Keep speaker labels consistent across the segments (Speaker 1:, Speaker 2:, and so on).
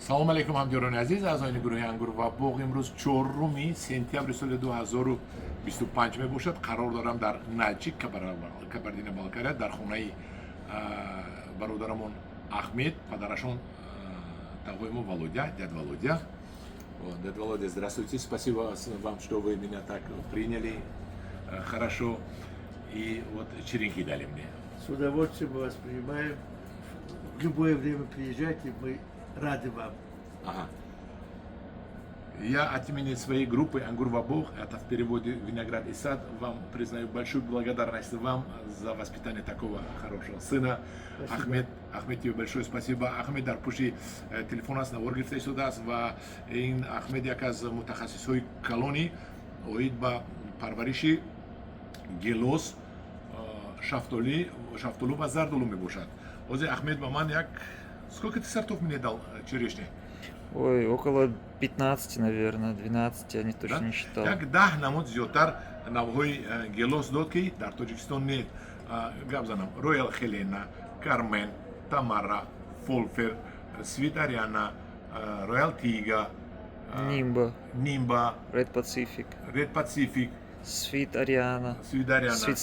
Speaker 1: салом алейкум ҳамҷиёрони азиз, аъзоини гурӯҳи ангур ва боғ. Имрӯз 4 сентябри соли 2025 мебошад. Қарор дорам дар Наҷик, Кабардино-Балкария, дар хонаи бародарамон Ахмед, падарашон тағои мо Володя, дяд Володя. Дяд Володя, здравствуйте, спасибо вам, что вы меня так приняли хорошо и вот черенки дали мне.
Speaker 2: С удовольствием мы вас принимаем. В любое время приезжайте, мы рады вам.
Speaker 1: Ага. Я от имени своей группы «Ангур ва Бог», это в переводе «Виноград и сад», вам признаю большую благодарность вам за воспитание такого хорошего сына. Спасибо. Ахмед, тебе большое спасибо. Ахмед дар пушти телефон аст, навор гирифта истодааст ва ин Ахмед як аз мутахассисҳои калони оид ба парвариши гелос, шафтолу ва зардолу мебошад. Озир Ахмед ба ман як сколько ты сортов мне дал черешни?
Speaker 3: Ой, около 15, наверное, 12, я не точно не считал.
Speaker 1: Як 10 намуд зиёдтар навъҳои гелос дод ки дар Тоҷикистон нет. Гап занам Royal Helena, Carmen, Tamara, Folfer, Sweet Ariana, Royal Tiga, Nimba,
Speaker 3: Red Pacific, Sweet Ariana, Sweet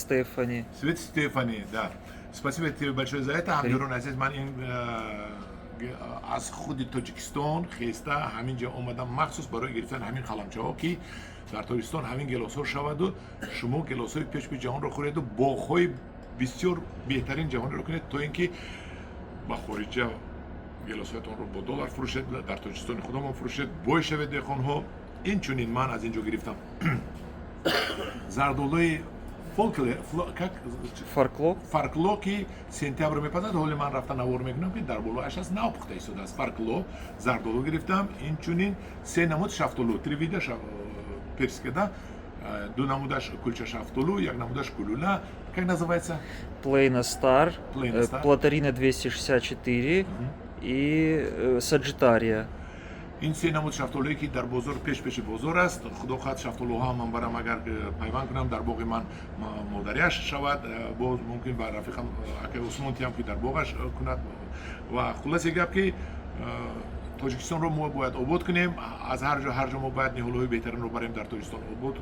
Speaker 1: Stephanie, да. Спасибо тебе большое за это. ҳамҷиёрони азиз, ман ин аз худи Тоҷикистон хеста ҳаминҷа омадам махсус барои гирифтани ҳамин қаламчаҳо ки дар Тоҷикистон ҳамин гелосҳо шаваду шумо гелосҳои пешпи ҷаҳонро хӯреду боғҳои бисёр беҳтарин ҷаҳонро кунед, то ин ки ба хориҷа гелосҳоятонро бо доллар фурӯшед, дар Тоҷикистони худамон фурӯшед, бой шавед дехонҳо. Инчунин ман аз ин ҷо гирифтам зардолои фаркло ки сентябр мепазад. ҳоли ман рафта навор мекунам ки дар болоаш аст навпухта истодааст. Фаркло зардоло гирифтам. Инчунин 3 намуд шафтолу, 3 вида персикада, 2 намудаш кулча шафтолу, 1 намудаш кулула. Как называется?
Speaker 3: Plano Star, Платарина 264 и Sagittaria.
Speaker 1: ин се намуд шафтолое ки дар бозор пеши бозор аст. худо хоҳад шафтолуҳо ман барам агар пайванд кунам дар боғи ман модарияш шавад, боз мумкин ба рафиқам ака Усмонтиам ки дар боғаш кунад. ва хулоси гап ки Тоҷикистонро мо бояд обод кунем, аз ҳар ҷо мо бояд ниҳолҳои беҳтаринро барем дар Тоҷикистон обод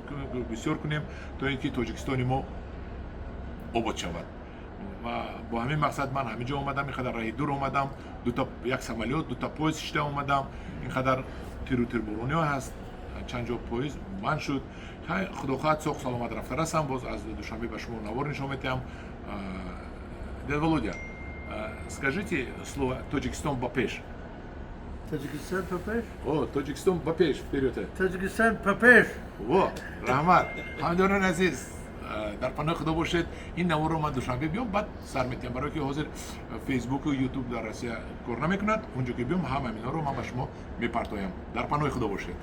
Speaker 1: бисёр кунем, то ин ки Тоҷикистони мо обод шавад. ва бо ҳамин мақсад ман ҳамин ҷо омадам, инқадар раҳи дур омадам, як самолёт, 2 поезд шида омадам, инқадар тирборониҳо ҳаст, чанд ҷо поезд ман шуд. худо хоҳад соғ саломат рафта расам. Боз аз душанбе ба шумо навор нишон медиҳам. Дяд Володя, скажите слово Тоҷикистон ба пеш.
Speaker 2: Таджикистан по пеш?
Speaker 1: О, Тоҷикистон ба пеш, вперёд.
Speaker 2: Таджикистан по пеш.
Speaker 1: Во, раҳмат. ҳамҷиёрони азиз, дар паноҳи худо бошед. Ин наворро ман душанбе биём, баъд сар метиҳам, барое ки ҳозир фейсбуку ютуб дар Россия кор намекунад. Он ҷо ки биём ҳама инҳоро ман ба шумо мепартоям. Дар паноҳи худо бошед.